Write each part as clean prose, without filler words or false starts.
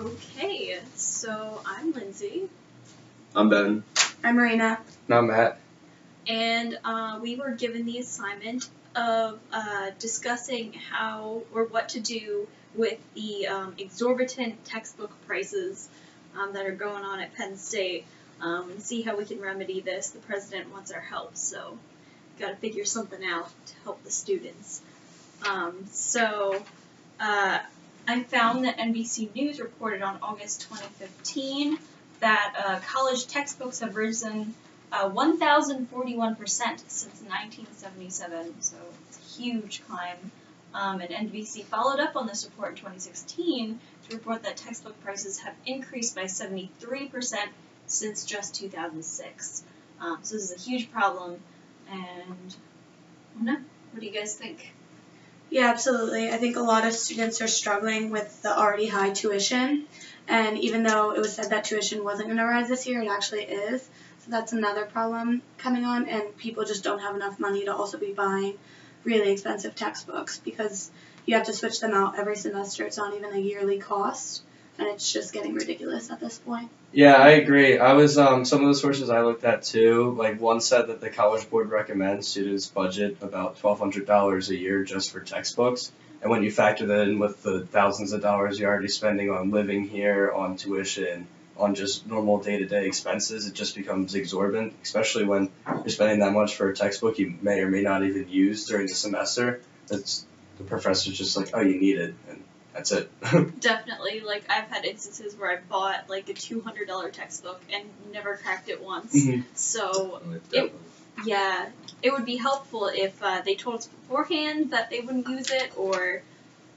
Okay, so I'm Lindsay. I'm Ben. I'm Marina. And I'm Matt. And we were given the assignment of discussing how or what to do with the exorbitant textbook prices that are going on at Penn State, and see how we can remedy this. The president wants our help, so got to figure something out to help the students. I found that NBC News reported on August 2015 that college textbooks have risen 1,041% since 1977, so it's a huge climb. And NBC followed up on this report in 2016 to report that textbook prices have increased by 73% since just 2006. So this is a huge problem, and I don't know, what do you guys think? Yeah, absolutely. I think a lot of students are struggling with the already high tuition, and even though it was said that tuition wasn't going to rise this year, it actually is. So that's another problem coming on, and people just don't have enough money to also be buying really expensive textbooks because you have to switch them out every semester. It's not even a yearly cost, and it's just getting ridiculous at this point. Yeah, I agree. I was some of the sources I looked at too. Like one said that the College Board recommends students budget about $1,200 a year just for textbooks, and when you factor that in with the thousands of dollars you're already spending on living here, on tuition, on just normal day-to-day expenses, it just becomes exorbitant. Especially when you're spending that much for a textbook you may or may not even use during the semester. That's the professor's just like, oh, you need it, and that's it. Definitely. Like, I've had instances where I bought, like, a $200 textbook and never cracked it once. Mhm. So, it would be helpful if they told us beforehand that they wouldn't use it, or,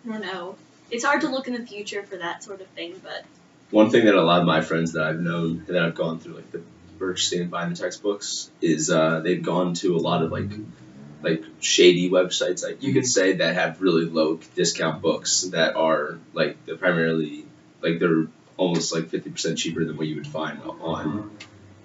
I don't know. It's hard to look in the future for that sort of thing, but... One thing that a lot of my friends that I've known and that I've gone through, like the purchasing and buying the textbooks, is they've gone to a lot of like shady websites, like you could say, that have really low discount books that are like they're primarily like they're almost like 50% cheaper than what you would find on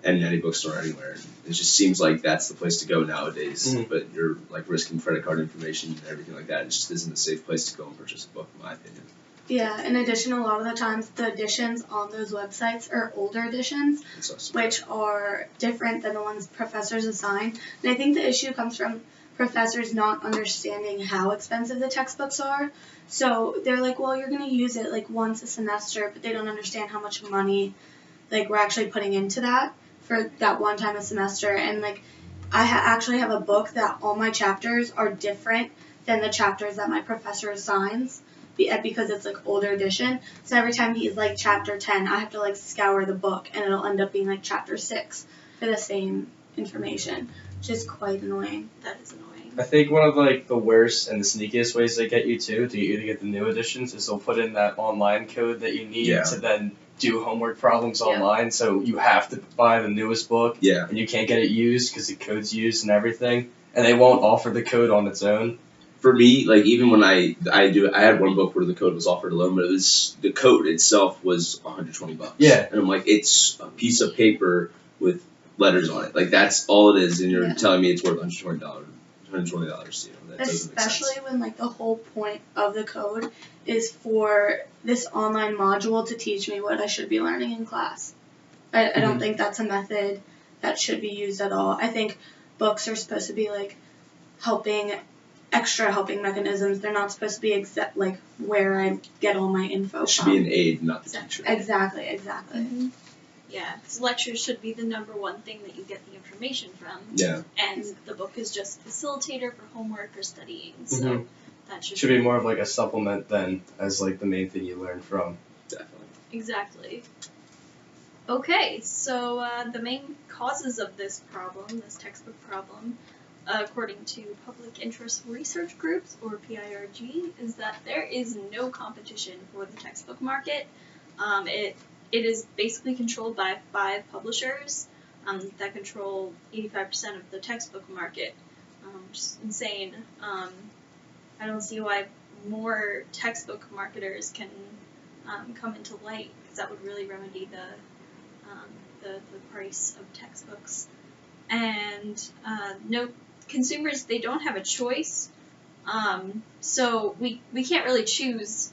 any bookstore anywhere. It just seems like that's the place to go nowadays. Mhm. But you're like risking credit card information and everything like that. It just isn't a safe place to go and purchase a book, in my opinion. Yeah, in addition, a lot of the times the editions on those websites are older editions, which are different than the ones professors assign. And I think the issue comes from professors not understanding how expensive the textbooks are. So they're like, well, you're going to use it like once a semester, but they don't understand how much money like we're actually putting into that for that one time a semester. And like I actually have a book that all my chapters are different than the chapters that my professor assigns because it's like older edition. So every time he's like chapter 10, I have to like scour the book and it'll end up being like chapter 6 for the same information, which is quite annoying. That is annoying. I think one of like the worst and the sneakiest ways they get you to get the new editions is they'll put in that online code that you need to then do homework problems online. So you have to buy the newest book, and you can't get it used because the code's used and everything, and they won't offer the code on its own. For me, like even when I had one book where the code was offered alone, but the code itself was $120. Yeah, and I'm like, it's a piece of paper with letters on it. Like that's all it is, and you're telling me it's worth $120. $120. That doesn't make sense. Especially when like the whole point of the code is for this online module to teach me what I should be learning in class. I don't think that's a method that should be used at all. I think books are supposed to be like extra helping mechanisms. They're not supposed to be like where I get all my info It should from. be an aid, not the teacher. Exactly. Mm-hmm. Yeah, because lectures should be the number one thing that you get the information from. Yeah. And the book is just a facilitator for homework or studying. So that should be more of like a supplement than as like the main thing you learn from. Definitely. Exactly. Okay, so the main causes of this problem, this textbook problem, according to Public Interest Research Groups, or PIRG, is that there is no competition for the textbook market. It is basically controlled by 5 publishers that control 85% of the textbook market, which is insane. I don't see why more textbook marketers can come into light, because that would really remedy the price of textbooks. And no, consumers, they don't have a choice. So we can't really choose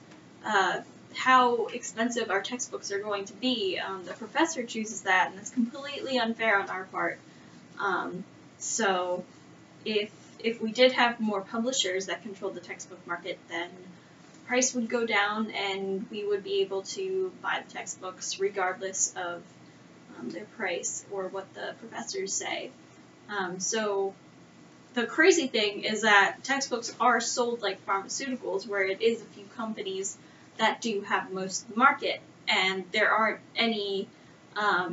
how expensive our textbooks are going to be. The professor chooses that, and it's completely unfair on our part. So if we did have more publishers that controlled the textbook market, then price would go down, and we would be able to buy the textbooks regardless of their price or what the professors say. So the crazy thing is that textbooks are sold like pharmaceuticals, where it is a few companies that do have most of the market, and there aren't any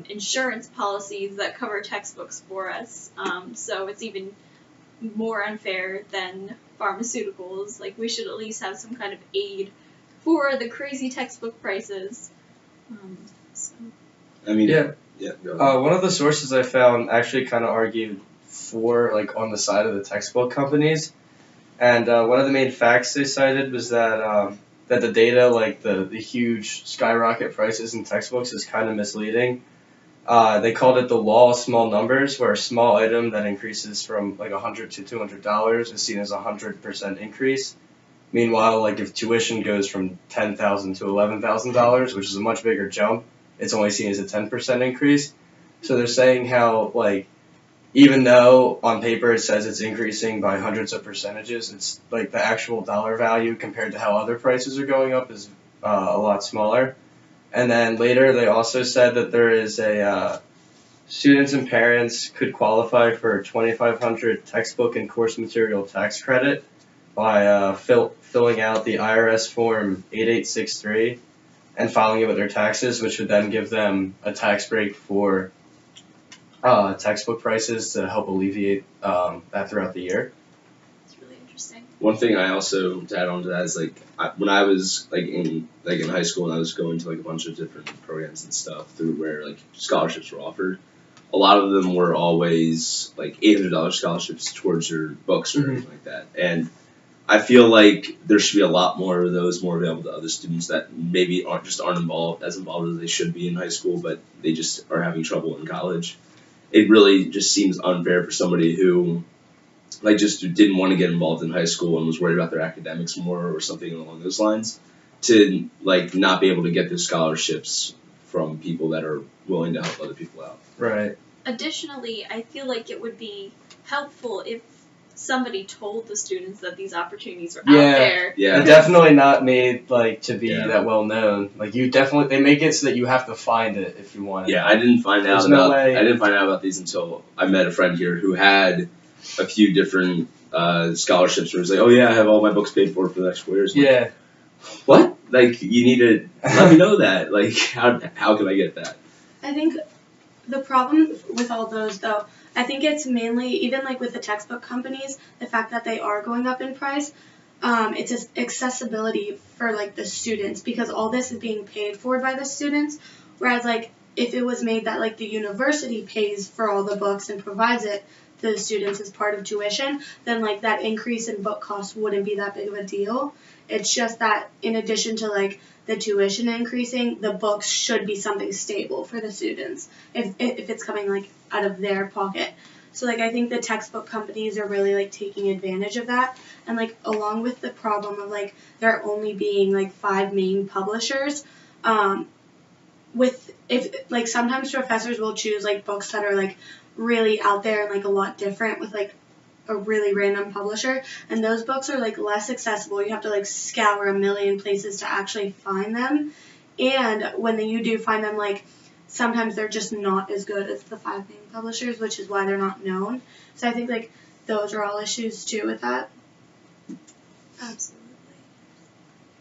insurance policies that cover textbooks for us. So it's even more unfair than pharmaceuticals. Like, we should at least have some kind of aid for the crazy textbook prices. So. I mean, Yeah. Go ahead. One of the sources I found actually kind of argued for, like, on the side of the textbook companies, and one of the main facts they cited was that that the data, like the huge skyrocket prices in textbooks, is kind of misleading. They called it the law of small numbers, where a small item that increases from like $100 to $200 is seen as a 100% increase. Meanwhile, like if tuition goes from $10,000 to $11,000, which is a much bigger jump, it's only seen as a 10% increase. So they're saying how, like, even though on paper it says it's increasing by hundreds of percentages, it's like the actual dollar value compared to how other prices are going up is a lot smaller. And then later they also said that there is a students and parents could qualify for $2,500 textbook and course material tax credit by filling out the IRS form 8863 and filing it with their taxes, which would then give them a tax break for textbook prices to help alleviate that throughout the year. It's really interesting. One thing I also, to add on to that, is like when I was in high school and I was going to like a bunch of different programs and stuff through where like scholarships were offered, a lot of them were always like $800 scholarships towards your books or anything like that. And I feel like there should be a lot more of those more available to other students that maybe aren't involved as they should be in high school, but they just are having trouble in college. It really just seems unfair for somebody who like just didn't want to get involved in high school and was worried about their academics more or something along those lines to like not be able to get those scholarships from people that are willing to help other people out. Right. Additionally, I feel like it would be helpful if somebody told the students that these opportunities are out there. Yeah. They're definitely not made like to be that well known. Like they make it so that you have to find it if you want it. Yeah, I didn't find out about these until I met a friend here who had a few different scholarships where he was like, oh yeah, I have all my books paid for the next 4 years. Yeah. Like, what? Like, you need to let me know that. Like, how can I get that? I think the problem with all those, though, I think it's mainly, even like with the textbook companies, the fact that they are going up in price, it's just accessibility for like the students, because all this is being paid for by the students, whereas like if it was made that like the university pays for all the books and provides it to the students as part of tuition, then like that increase in book costs wouldn't be that big of a deal. It's just that in addition to like the tuition increasing, the books should be something stable for the students if it's coming like out of their pocket. So like I think the textbook companies are really like taking advantage of that, and like along with the problem of like there only being like 5 main publishers, if sometimes professors will choose like books that are like really out there and like a lot different with like a really random publisher, and those books are like less accessible. You have to like scour a million places to actually find them, and when you do find them, like sometimes they're just not as good as the 5 main publishers, which is why they're not known. So I think like those are all issues too with that. Absolutely.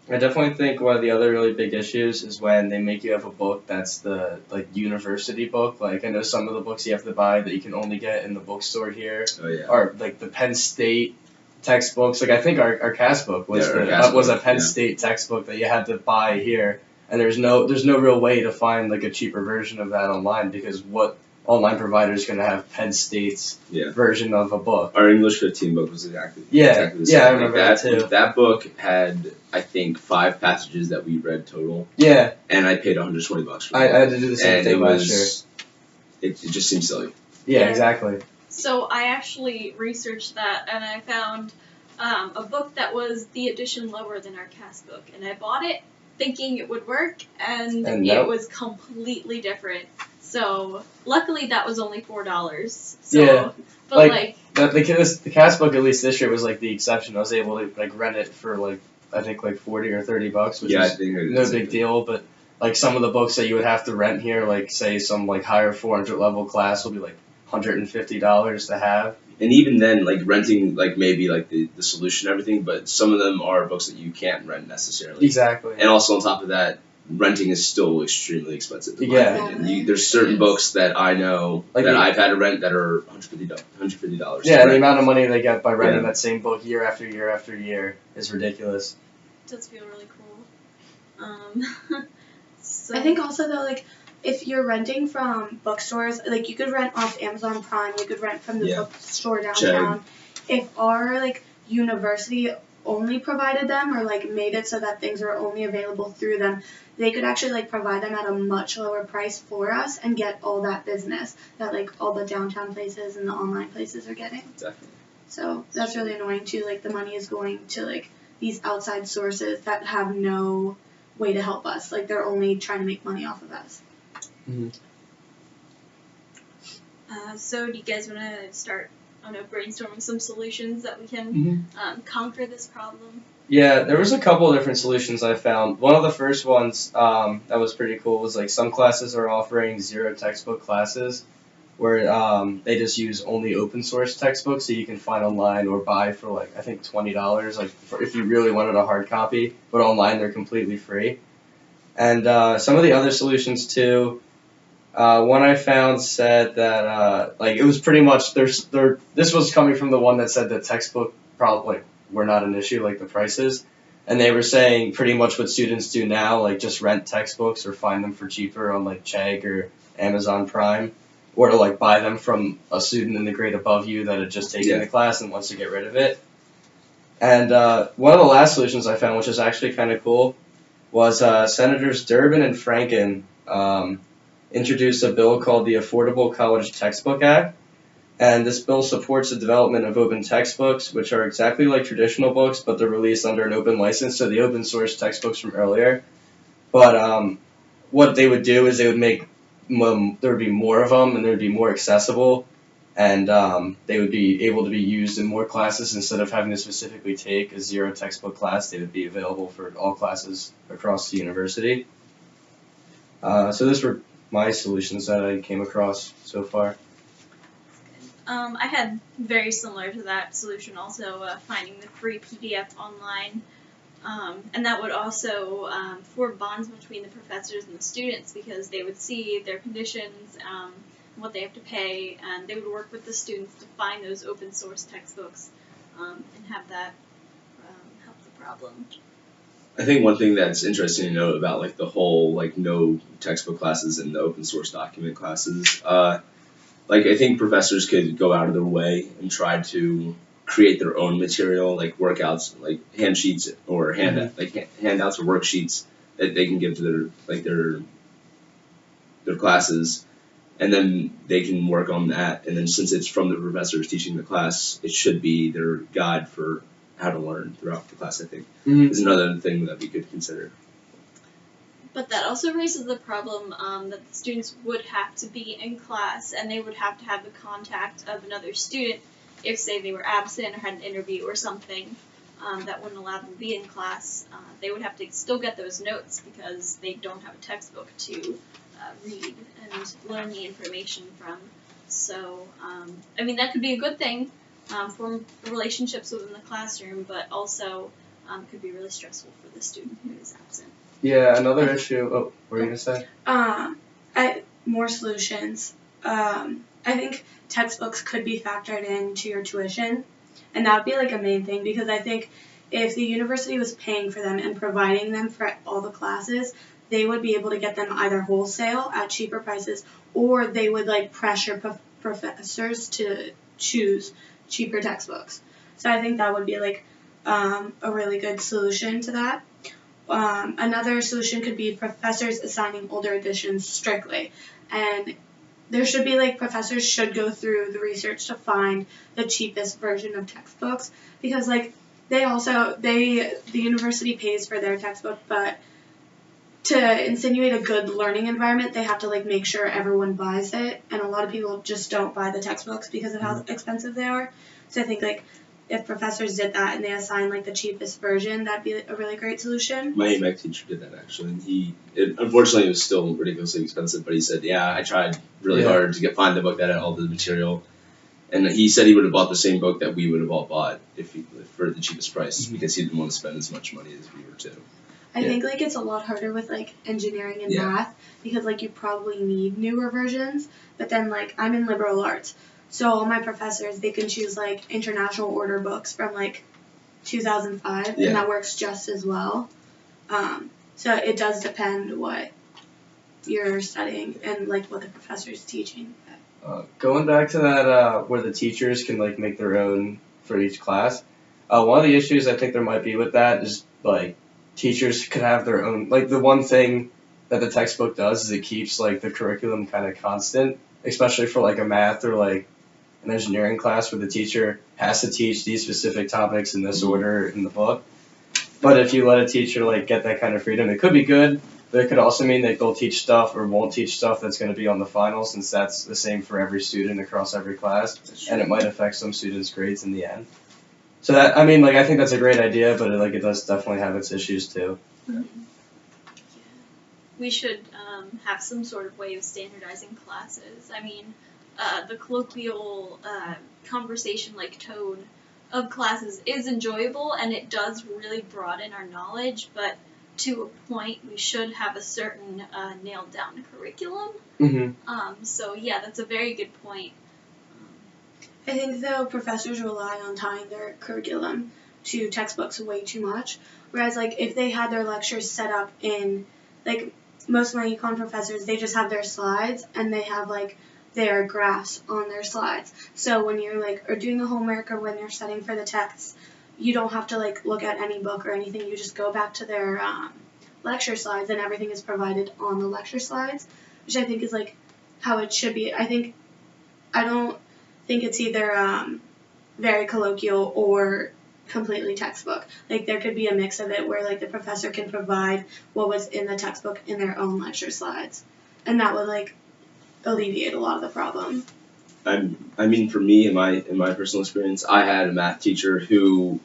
I definitely think one of the other really big issues is when they make you have a book that's the like university book. Like I know some of the books you have to buy that you can only get in the bookstore here. Oh yeah. Or like the Penn State textbooks. Like I think our CAS book was a Penn State textbook that you had to buy here, and there's no real way to find like a cheaper version of that online, because what online provider is going to have Penn State's version of a book? Our English 15 book was exactly the same. Yeah, I remember that too. That book had, I think, 5 passages that we read total. Yeah. And I paid $120 for it. I had to do the same thing last year. It just seems silly. Yeah, exactly. So I actually researched that, and I found a book that was the edition lower than our CAS book, and I bought it thinking it would work, and it nope. was completely different. So luckily that was only $4. So, Yeah, but the CAS book, at least this year, was like the exception. I was able to like rent it for like I think like $40 or $30, which I is think no big deal. But like some of the books that you would have to rent here, like say some like higher 400 level class, will be like $150 to have. And even then, like renting, like maybe like the solution and everything, but some of them are books that you can't rent necessarily. Exactly. And also on top of that, renting is still extremely expensive. In my Yeah. opinion. There's certain books that I know Like that the- I've had to rent that are $150. Yeah, and the Right. amount of money they get by renting Yeah. that same book year after year after year is ridiculous. it does feel really cool. So I think also though, like, if you're renting from bookstores, like, you could rent off Amazon Prime, you could rent from the Yeah. bookstore downtown. If our, like, university only provided them or, like, made it so that things are only available through them, they could actually, like, provide them at a much lower price for us and get all that business that, like, all the downtown places and the online places are getting. Definitely. So that's really annoying, too. Like, the money is going to, like, these outside sources that have no way to help us. Like, they're only trying to make money off of us. So do you guys want to start, brainstorming some solutions that we can conquer this problem? Yeah, there was a couple of different solutions I found. One of the first ones that was pretty cool was like some classes are offering zero textbook classes where they just use only open source textbooks that you can find online or buy for like I think $20 like if you really wanted a hard copy, but online they're completely free. And some of the other solutions too, one I found said that like it was pretty much this was coming from the one that said that textbook probably were not an issue like the prices, and they were saying pretty much what students do now, like just rent textbooks or find them for cheaper on like Chegg or Amazon Prime, or to like buy them from a student in the grade above you that had just taken the class and wants to get rid of it. And one of the last solutions I found, which is actually kind of cool, was Senators Durbin and Franken introduced a bill called the Affordable College Textbook Act. And this bill supports the development of open textbooks, which are exactly like traditional books, but they're released under an open license, so the open source textbooks from earlier. But what they would do is they would make there would be more of them, and they would be more accessible, and they would be able to be used in more classes instead of having to specifically take a zero textbook class. They would be available for all classes across the university. So those were my solutions that I came across so far. I had very similar to that solution also, finding the free PDF online. And that would also form bonds between the professors and the students because they would see their conditions, what they have to pay, and they would work with the students to find those open source textbooks and have that help the problem. I think one thing that's interesting to note about like the whole like no textbook classes and the open source document classes, like I think professors could go out of their way and try to create their own material, like workouts, like hand sheets or handouts or worksheets that they can give to their classes, and then they can work on that. And then since it's from the professors teaching the class, it should be their guide for how to learn throughout the class. I think is another thing that we could consider. But that also raises the problem that the students would have to be in class and they would have to have the contact of another student if, say, they were absent or had an interview or something that wouldn't allow them to be in class. They would have to still get those notes because they don't have a textbook to read and learn the information from. So, I mean, that could be a good thing for relationships within the classroom, but also could be really stressful for the student who is absent. Yeah, another issue. Oh, what were you gonna say? More solutions. I think textbooks could be factored into your tuition, and that would be like a main thing because I think if the university was paying for them and providing them for all the classes, they would be able to get them either wholesale at cheaper prices, or they would like pressure professors to choose cheaper textbooks. So I think that would be like a really good solution to that. Another solution could be professors assigning older editions strictly, and there should be like professors should go through the research to find the cheapest version of textbooks because like the university pays for their textbook, but to insinuate a good learning environment, they have to like make sure everyone buys it, and a lot of people just don't buy the textbooks because of how expensive they are. So I think like if professors did that and they assign like the cheapest version, that'd be a really great solution. My AMEC teacher did that actually, and unfortunately it was still ridiculously expensive. But he said, "Yeah, I tried really hard to find the book that had all the material," and he said he would have bought the same book that we would have all bought for the cheapest price because he didn't want to spend as much money as we were too. I think like it's a lot harder with like engineering and math because like you probably need newer versions, but then like I'm in liberal arts. So all my professors, they can choose like international order books from like 2005, and that works just as well. So it does depend what you're studying and like what the professor's teaching. Going back to that, where the teachers can like make their own for each class. One of the issues I think there might be with that is like teachers could have their own. Like the one thing that the textbook does is it keeps like the curriculum kind of constant, especially for like a math or like an engineering class where the teacher has to teach these specific topics in this order in the book. But if you let a teacher like get that kind of freedom, it could be good, but it could also mean that they'll teach stuff or won't teach stuff that's going to be on the final, since that's the same for every student across every class, and it might affect some students' grades in the end. So that, I mean, like I think that's a great idea, but it does definitely have its issues too. We should have some sort of way of standardizing classes. I mean, the colloquial conversation-like tone of classes is enjoyable, and it does really broaden our knowledge, but to a point, we should have a certain nailed-down curriculum. So yeah, that's a very good point. I think though professors rely on tying their curriculum to textbooks way too much, whereas like if they had their lectures set up in like most of my econ professors, they just have their slides and they have like their graphs on their slides. So when you're like or doing the homework or when you're studying for the texts, you don't have to like look at any book or anything. You just go back to their lecture slides and everything is provided on the lecture slides, which I think is like how it should be. I don't think it's either very colloquial or completely textbook. Like there could be a mix of it where like the professor can provide what was in the textbook in their own lecture slides, and that would like alleviate a lot of the problem. I mean, for me, in my personal experience, I had a math teacher who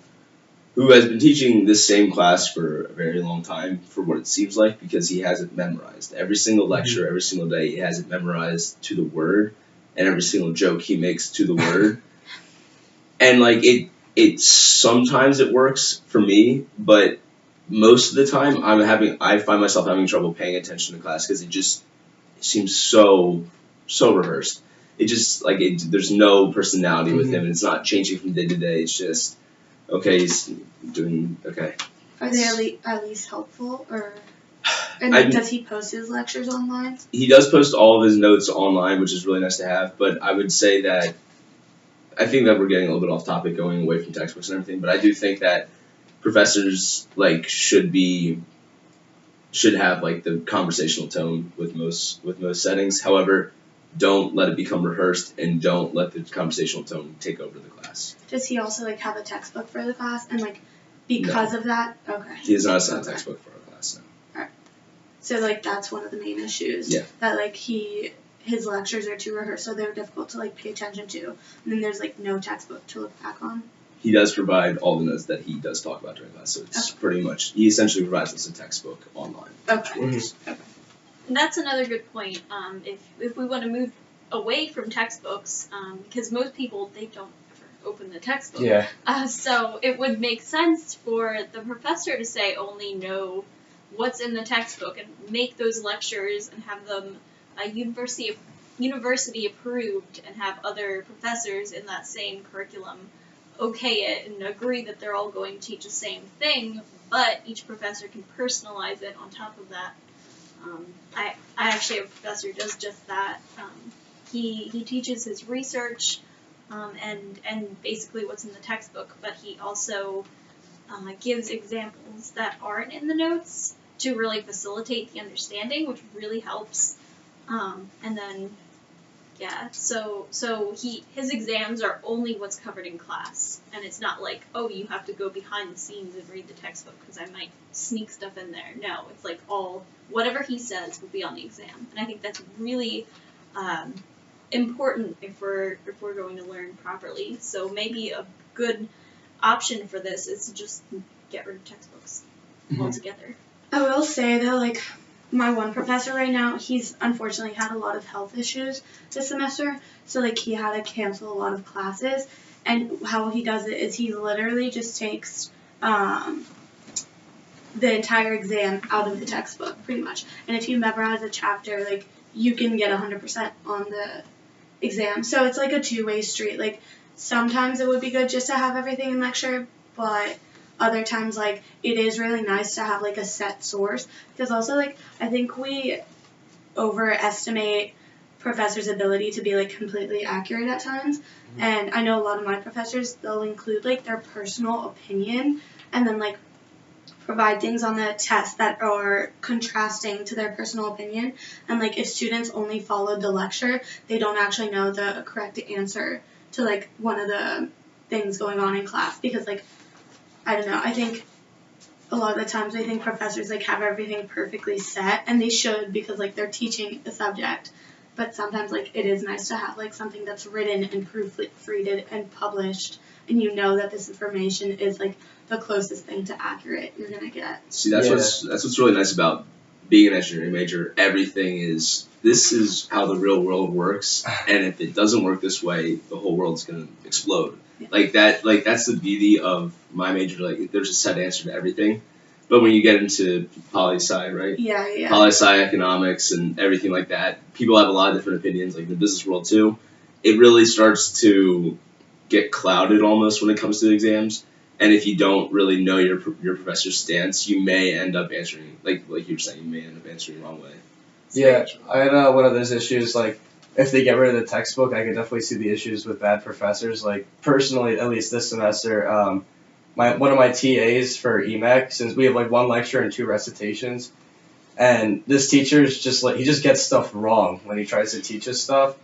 has been teaching this same class for a very long time, for what it seems like, because he has it memorized. Every single lecture, every single day, he has it memorized to the word, and every single joke he makes to the word. And like it sometimes it works for me, but most of the time I find myself having trouble paying attention to class because it just seems so rehearsed. It just like there's no personality with him, and it's not changing from day to day. It's just okay, he's doing okay. Are they at least helpful, or and does he post his lectures online? He does post all of his notes online, which is really nice to have. But I would say that I think that we're getting a little bit off topic, going away from textbooks and everything. But I do think that professors like should have like the conversational tone with most settings. However, don't let it become rehearsed, and don't let the conversational tone take over the class. Does he also like have a textbook for the class, and like because of that? Okay. He does not assign a textbook for our class. No. Alright. So like that's one of the main issues. Yeah. That like his lectures are too rehearsed, so they're difficult to like pay attention to, and then there's like no textbook to look back on. He does provide all the notes that he does talk about during class, so it's pretty much he essentially provides us a textbook online. Okay. Okay. And that's another good point. If we want to move away from textbooks, because most people they don't ever open the textbook. Yeah. So it would make sense for the professor to say only know what's in the textbook and make those lectures and have them university approved, and have other professors in that same curriculum okay it and agree that they're all going to teach the same thing, but each professor can personalize it on top of that. I actually have a professor who does just that. He teaches his research and basically what's in the textbook, but he also gives examples that aren't in the notes to really facilitate the understanding, which really helps. And then Yeah, so his exams are only what's covered in class, and it's not like, oh, you have to go behind the scenes and read the textbook because I might sneak stuff in there. No, it's like all whatever he says will be on the exam, and I think that's really important if we're going to learn properly. So maybe a good option for this is to just get rid of textbooks altogether. I will say though, like, my one professor right now, he's unfortunately had a lot of health issues this semester, so like he had to cancel a lot of classes, and how he does it is he literally just takes the entire exam out of the textbook, pretty much. And if you memorize a chapter, like, you can get 100% on the exam. So it's like a two-way street. Like, sometimes it would be good just to have everything in lecture, but other times, like, it is really nice to have, like, a set source. Because also, like, I think we overestimate professors' ability to be, like, completely accurate at times. Mm-hmm. And I know a lot of my professors, they'll include, like, their personal opinion and then, like, provide things on the test that are contrasting to their personal opinion. And, like, if students only followed the lecture, they don't actually know the correct answer to, like, one of the things going on in class. Because, like, I don't know, I think a lot of the times I think professors, like, have everything perfectly set, and they should because, like, they're teaching the subject. But sometimes, like, it is nice to have, like, something that's written and proofreaded and published, and you know that this information is, like, the closest thing to accurate you're gonna get. See, that's what's really nice about being an engineering major. Everything is, this is how the real world works, and if it doesn't work this way, the whole world's gonna explode. Yeah. Like that's the beauty of my major. Like, there's a set answer to everything. But when you get into poli-sci, right? Yeah. Poli-sci, economics, and everything like that, people have a lot of different opinions, like the business world too. It really starts to get clouded almost when it comes to the exams. And if you don't really know your professor's stance, you may end up answering, like you were saying, you may end up answering the wrong way. Yeah, I had one of those issues, like, if they get rid of the textbook, I could definitely see the issues with bad professors. Like, personally, at least this semester, one of my TAs for EMAC, since we have, like, one lecture and 2 recitations, and this teacher's just, like, he just gets stuff wrong when he tries to teach us stuff.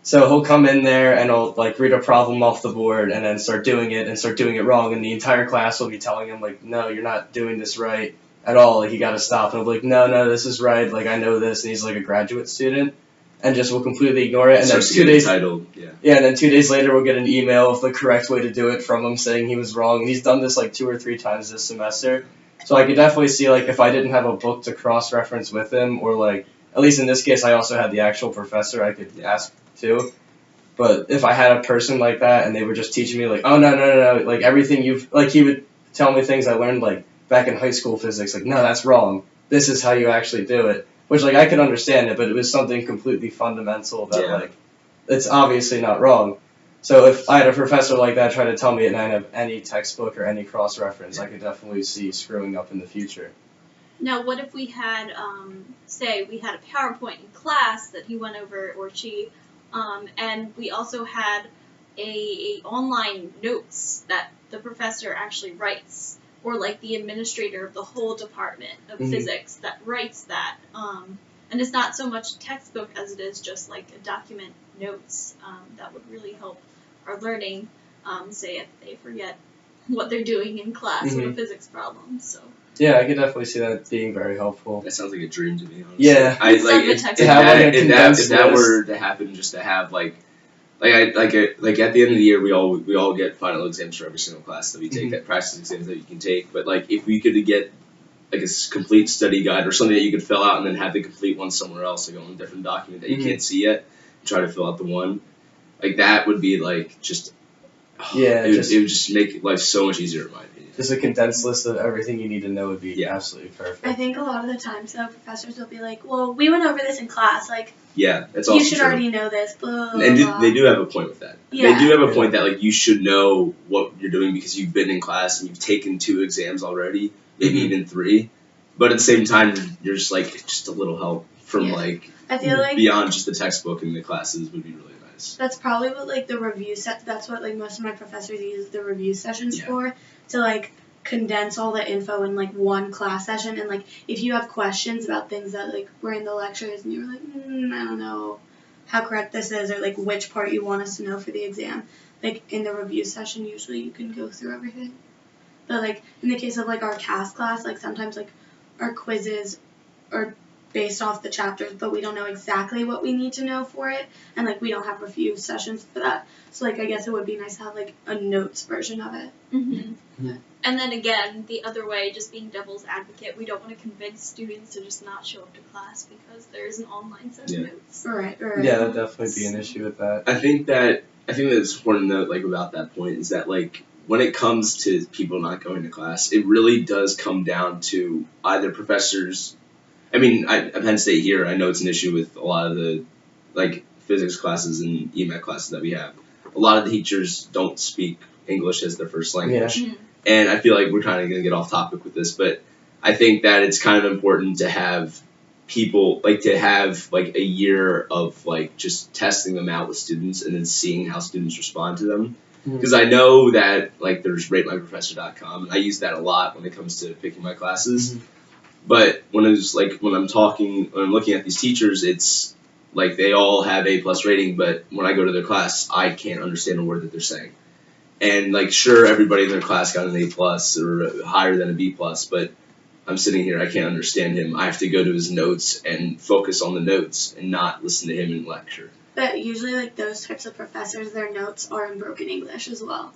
So he'll come in there and he'll, like, read a problem off the board and then start doing it wrong, and the entire class will be telling him, like, no, you're not doing this right at all, like, you gotta stop. And he'll be like, no, this is right, like, I know this, and he's, like, a graduate student, and just will completely ignore it. And then 2 days, and then 2 days later we'll get an email of the correct way to do it from him saying he was wrong, and he's done this, like, 2 or 3 times this semester. So I could definitely see, like, if I didn't have a book to cross-reference with him, or, like, at least in this case I also had the actual professor I could ask too. But if I had a person like that and they were just teaching me, like, oh, no, like, everything he would tell me things I learned, like, back in high school physics, like, no, that's wrong. This is how you actually do it. Which, like, I could understand it, but it was something completely fundamental that, like, it's obviously not wrong. So if I had a professor like that try to tell me and I didn't have any textbook or any cross-reference, I could definitely see screwing up in the future. Now, what if we had, say, we had a PowerPoint in class that he went over, or she, and we also had a online notes that the professor actually writes, or like the administrator of the whole department of physics that writes that, and it's not so much textbook as it is just like a document notes, that would really help our learning, say if they forget what they're doing in class with a physics problem, so. Yeah, I could definitely see that being very helpful. That sounds like a dream to me, honestly. Yeah. If that were to happen, just to have like at the end of the year, we all get final exams for every single class that we take, that practice exams that you can take. But like, if we could get like a complete study guide or something that you could fill out and then have the complete one somewhere else, like on a different document that you can't see yet, and try to fill out the one, like that would be like just. It would just make life so much easier, in my opinion. Just a condensed list of everything you need to know would be absolutely perfect. I think a lot of the times, though, professors will be like, well, we went over this in class, like, that's also you should already know this, blah, blah, and blah. They do have a point with that. Yeah. They do have a point that, like, you should know what you're doing because you've been in class and you've taken 2 exams already, maybe even 3. But at the same time, you're just, like, just a little help from, like, I feel like beyond just the textbook and the classes would be really nice. That's probably what, like, the review that's what, like, most of my professors use the review sessions for, to, like, condense all the info in, like, one class session. And, like, if you have questions about things that, like, were in the lectures and you were like, I don't know how correct this is or like which part you want us to know for the exam. Like in the review session, usually you can go through everything. But like in the case of like our CAS class, like sometimes like our quizzes are based off the chapters, but we don't know exactly what we need to know for it, and like we don't have review sessions for that. So like I guess it would be nice to have like a notes version of it. Mm-hmm. And then again, the other way, just being devil's advocate, we don't want to convince students to just not show up to class because there's an online set of notes. Right. Yeah, that'd definitely be an issue with that. I think that it's important to note like about that point is that like when it comes to people not going to class, it really does come down to either professors. I mean, at Penn State here, I know it's an issue with a lot of the like physics classes and EMAT classes that we have. A lot of the teachers don't speak English as their first language. Yeah. And I feel like we're kind of going to get off topic with this, but I think that it's kind of important to have people, like to have like a year of like just testing them out with students and then seeing how students respond to them. Because I know that like there's ratemyprofessor.com, and I use that a lot when it comes to picking my classes. But when I'm looking at these teachers, it's like they all have A+ rating, but when I go to their class, I can't understand a word that they're saying. And like, sure, everybody in their class got an A+ or higher than a B+, but I'm sitting here, I can't understand him. I have to go to his notes and focus on the notes and not listen to him in lecture. But usually, like those types of professors, their notes are in broken English as well.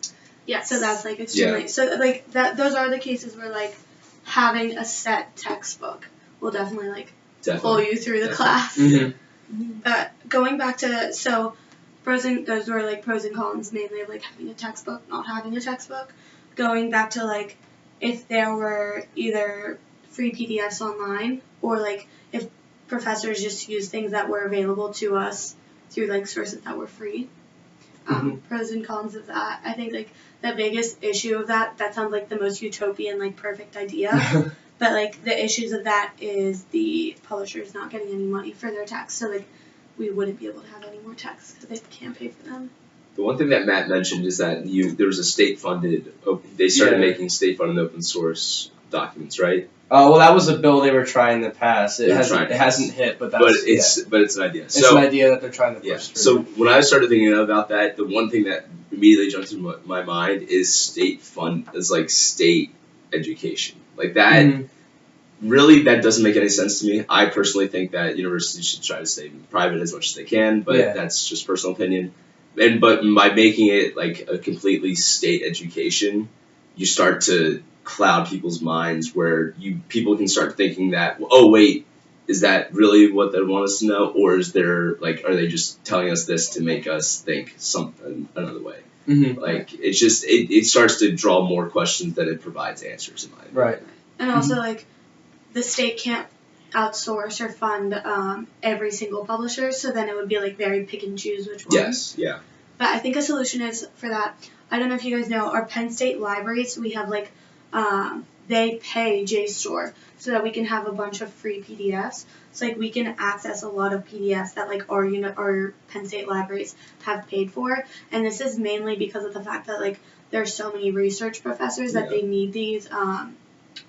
Yes. So that's like extremely. So like that, those are the cases where like having a set textbook will definitely like pull you through the class. Going back to those were like pros and cons mainly of like having a textbook, not having a textbook. Going back to like if there were either free PDFs online or like if professors just use things that were available to us through like sources that were free. Pros and cons of that. I think like the biggest issue of that sounds like the most utopian, like perfect idea. But like the issues of that is the publishers not getting any money for their texts. So like we wouldn't be able to have any more texts because they can't pay for them. The one thing that Matt mentioned is that there was a state-funded, they started making state-funded open source documents, right? Oh, well, that was a bill they were trying to pass. It hasn't hit, but that's but it's an idea. It's an idea that they're trying to push through. So when I started thinking about that, the one thing that immediately jumped into my mind is state education. Like that, really, that doesn't make any sense to me. I personally think that universities should try to stay private as much as they can, but that's just personal opinion. But by making it like a completely state education, you start to cloud people's minds where people can start thinking that, oh wait, is that really what they want us to know, or is there like, are they just telling us this to make us think something another way? Like it's just it starts to draw more questions than it provides answers in my opinion. Right. And also like the state can't outsource or fund every single publisher, so then it would be like very pick and choose which one. Yes, yeah. But I think a solution is for that. I don't know if you guys know, our Penn State libraries, we have like they pay JSTOR so that we can have a bunch of free PDFs. So like we can access a lot of PDFs that like our Penn State libraries have paid for. And this is mainly because of the fact that like there's so many research professors that they need these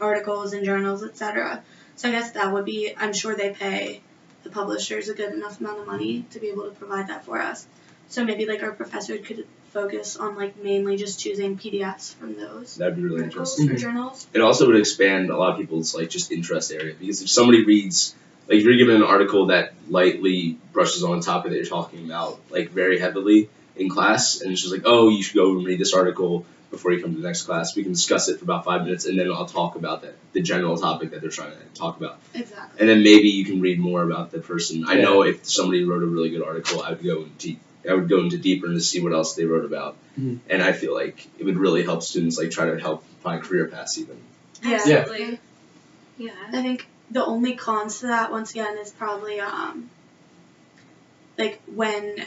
articles and journals, etc. So I guess that would be, I'm sure they pay the publishers a good enough amount of money to be able to provide that for us. So maybe like our professors could focus on like mainly just choosing PDFs from those. That'd be really articles interesting. or journals. It also would expand a lot of people's like just interest area, because if somebody reads, like if you're given an article that lightly brushes on the topic that you're talking about like very heavily in class, and it's just like, oh, you should go and read this article before you come to the next class. We can discuss it for about 5 minutes, and then I'll talk about the general topic that they're trying to talk about. Exactly. And then maybe you can read more about the person. I know if somebody wrote a really good article, I would go into deeper to see what else they wrote about. And I feel like it would really help students like try to help find career paths even. Yeah. Absolutely. Yeah. I think the only cons to that, once again, is probably like when,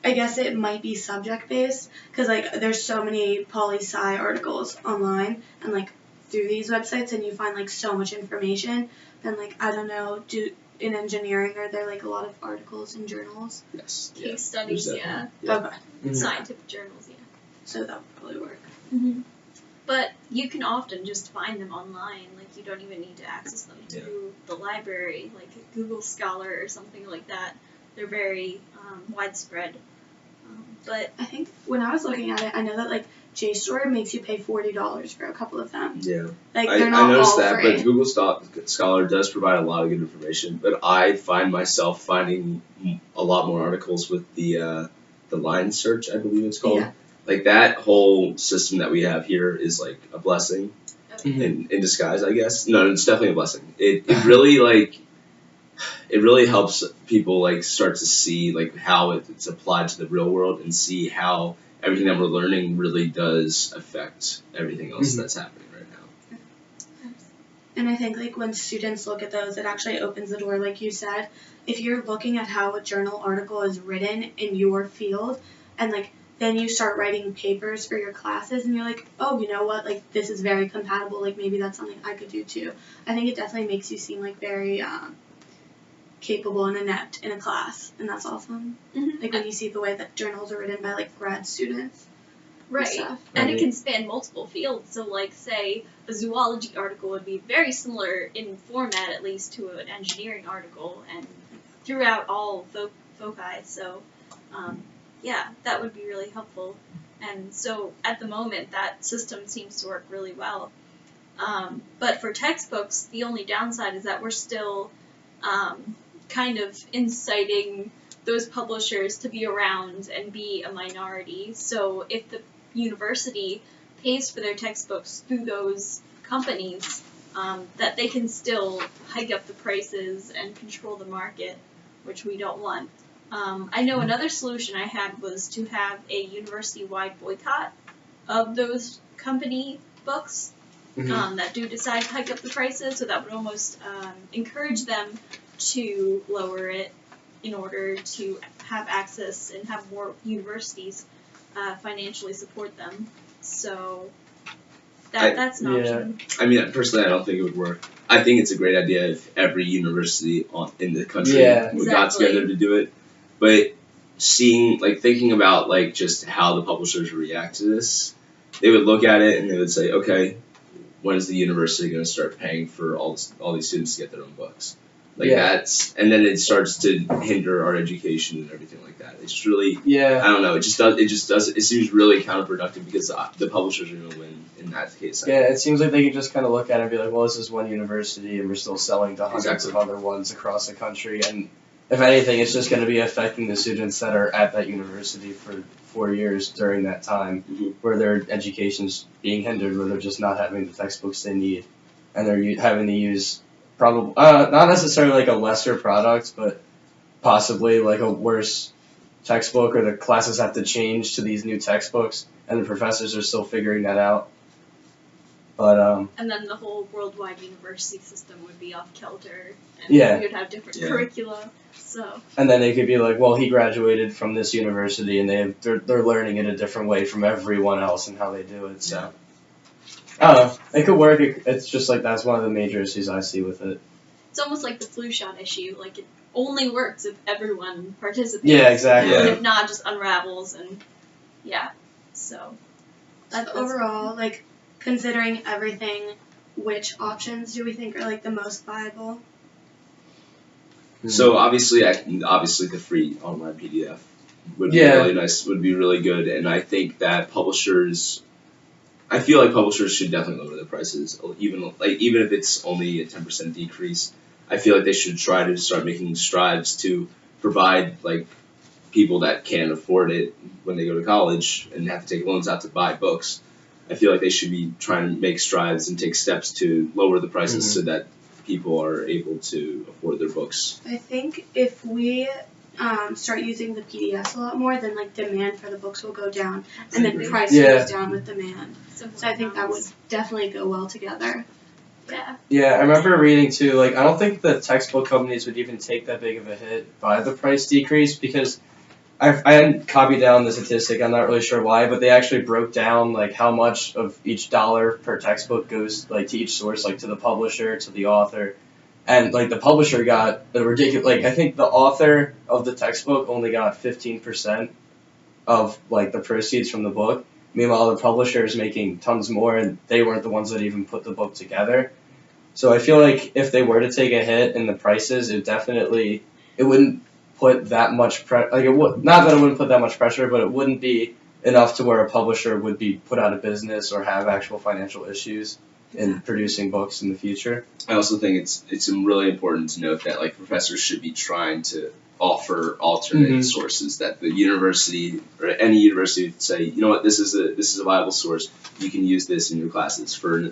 I guess it might be subject based, because like there's so many poli-sci articles online and like through these websites, and you find like so much information. And like I don't know, in engineering are there like a lot of articles and journals? Yes. Case studies, yeah. Okay. Scientific journals, So that would probably work. But you can often just find them online. Like you don't even need to access them through the library, like Google Scholar or something like that. they're very widespread. But I think when I was looking at it, I know that like JSTOR makes you pay $40 for a couple of them. Yeah. Like I they're not noticed all that, free. but Google Scholar does provide a lot of good information. But I find myself finding a lot more articles with the line search, I believe it's called. Yeah. Like that whole system that we have here is like a blessing in disguise, I guess. No, it's definitely a blessing. It really it really helps people like start to see like how it's applied to the real world and see how everything that we're learning really does affect everything else that's happening right now. And I think like when students look at those, it actually opens the door, like you said. If you're looking at how a journal article is written in your field, and like then you start writing papers for your classes, and you're like, oh, you know what, like this is very compatible, like maybe that's something I could do too. I think it definitely makes you seem like very capable and inept in a class, and that's awesome. Like when you see the way that journals are written by like grad students. right, Stuff. and it can span multiple fields. So, like, say a zoology article would be very similar in format, at least, to an engineering article, and throughout all foci. So, yeah, that would be really helpful. And so, at the moment, that system seems to work really well. But for textbooks, the only downside is that we're still kind of inciting those publishers to be around and be a minority. So if the university pays for their textbooks through those companies, that they can still hike up the prices and control the market, which we don't want. I know another solution I had was to have a university-wide boycott of those company books that do decide to hike up the prices, so that would almost encourage them to lower it in order to have access and have more universities financially support them. So that's an option. I mean, personally, I don't think it would work. I think it's a great idea if every university in the country got together to do it. But thinking about like just how the publishers react to this, they would look at it and they would say, okay, when is the university going to start paying for all these students to get their own books? Like and then it starts to hinder our education and everything like that. It's really, I don't know. It seems really counterproductive because the publishers are going to win in that case. Yeah, it seems like they can just kind of look at it and be like, well, this is one university and we're still selling to hundreds of other ones across the country. And if anything, it's just going to be affecting the students that are at that university for 4 years during that time where their education's being hindered, where they're just not having the textbooks they need. And they're having to use probably not necessarily like a lesser product, but possibly like a worse textbook, or the classes have to change to these new textbooks, and the professors are still figuring that out. But and then the whole worldwide university system would be off kilter, and Yeah. we would have different curricula. So. And then they could be like, well, he graduated from this university, and they're learning it a different way from everyone else and how they do it. So. I don't know. It could work. It's just like that's one of the major issues I see with it. It's almost like the flu shot issue. Like, it only works if everyone participates. Yeah, exactly. And if not, just unravels and So. So overall, like considering everything, which options do we think are like the most viable? So obviously the free online PDF would be really nice. Would be really good, and I think that I feel like publishers should definitely lower their prices, even if it's only a 10% decrease. I feel like they should try to start making strides to provide like people that can't afford it when they go to college and have to take loans out to buy books. I feel like they should be trying to make strides and take steps to lower the prices so that people are able to afford their books. I think if we start using the PDFs a lot more, then like demand for the books will go down, and then price goes down with demand. So I think that would definitely go well together. Yeah, I remember reading too, like, I don't think the textbook companies would even take that big of a hit by the price decrease, because I hadn't copied down the statistic, I'm not really sure why, but they actually broke down like how much of each dollar per textbook goes like to each source, like to the publisher, to the author. And like the publisher got a ridiculous, like I think the author of the textbook only got 15% of like the proceeds from the book. Meanwhile, the publisher is making tons more, and they weren't the ones that even put the book together. So I feel like if they were to take a hit in the prices, it wouldn't put that much not that it wouldn't put that much pressure, but it wouldn't be enough to where a publisher would be put out of business or have actual financial issues in producing books in the future. I also think it's really important to note that like professors should be trying to offer alternate sources that the university or any university would say, you know what, this is a viable source. You can use this in your classes for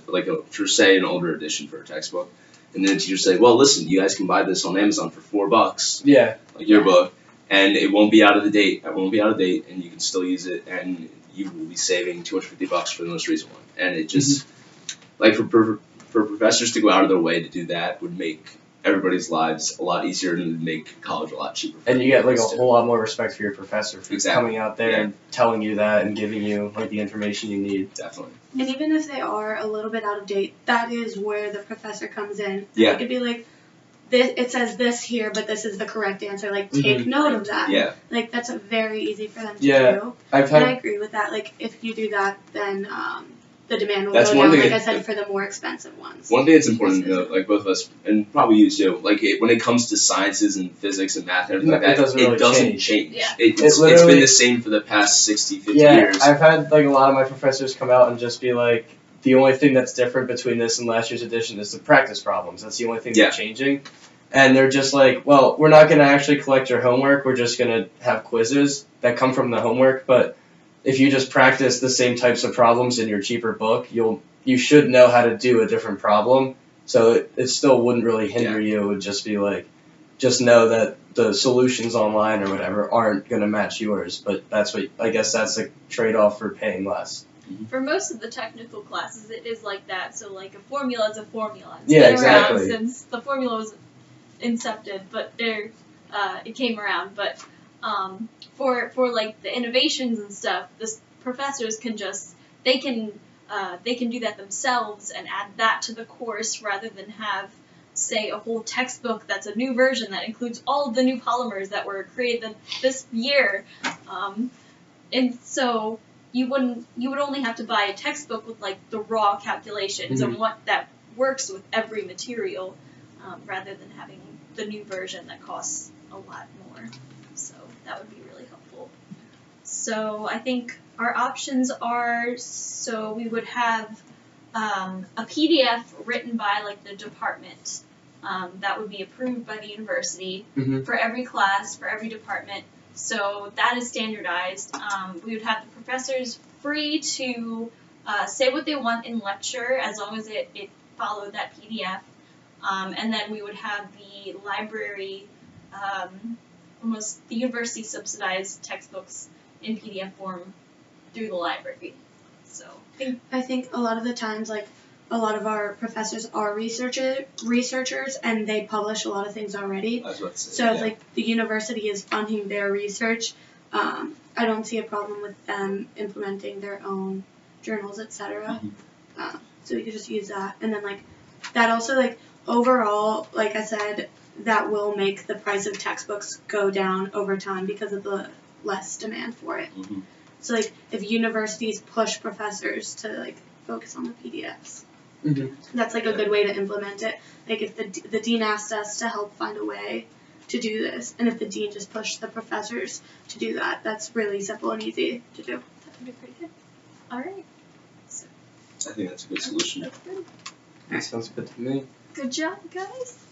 say an older edition for a textbook. And then teachers say, well, listen, you guys can buy this on Amazon for $4. Yeah. Like your book, and it won't be out of date, and you can still use it, and you will be saving $250 for the most recent one. And it just like for professors to go out of their way to do that would make everybody's lives a lot easier and would make college a lot cheaper. And you get like a whole lot more respect for your professor for coming out there and telling you that and giving you like the information you need. Definitely. And even if they are a little bit out of date, that is where the professor comes in. Yeah. It could be like, it says this here, but this is the correct answer. Like, take note of that. Yeah. Like, that's very easy for them to do. And I agree with that. Like, if you do that, then the demand will go down, like I said, for the more expensive ones. One thing that's important to note, like both of us, and probably you too, like when it comes to sciences and physics and math and everything like that, it doesn't change. Yeah. It's been the same for the past 60, 50 years. I've had like a lot of my professors come out and just be like, the only thing that's different between this and last year's edition is the practice problems. That's the only thing that's changing. And they're just like, well, we're not going to actually collect your homework. We're just going to have quizzes that come from the homework. But if you just practice the same types of problems in your cheaper book, you should know how to do a different problem. So it still wouldn't really hinder you. It would just be like, just know that the solutions online or whatever aren't going to match yours. But that's I guess that's a trade-off for paying less. For most of the technical classes, it is like that. So like a formula is a formula. It's been around since the formula was incepted, but it came around. But for like the innovations and stuff, the professors can they can do that themselves and add that to the course rather than have, say, a whole textbook that's a new version that includes all of the new polymers that were created this year. And so you would only have to buy a textbook with like the raw calculations and what that works with every material, rather than having the new version that costs a lot more. So that would be really helpful. So I think our options are, so we would have a PDF written by like the department that would be approved by the university for every class, for every department. So that is standardized. We would have the professors free to say what they want in lecture as long as it followed that PDF. And then we would have the library, almost the university subsidized textbooks in PDF form through the library. So I think a lot of the times, like, a lot of our professors are researchers and they publish a lot of things already. So if like the university is funding their research, I don't see a problem with them implementing their own journals, etc. So we could just use that, and then like that also, like, overall, like I said, that will make the price of textbooks go down over time because of the less demand for it. So like if universities push professors to like focus on the PDFs. That's like a good way to implement it. Like if the dean asked us to help find a way to do this, and if the dean just pushed the professors to do that, that's really simple and easy to do. That would be pretty good. All right. So, I think that's a good solution. that's good. That sounds good to me. Good job, guys.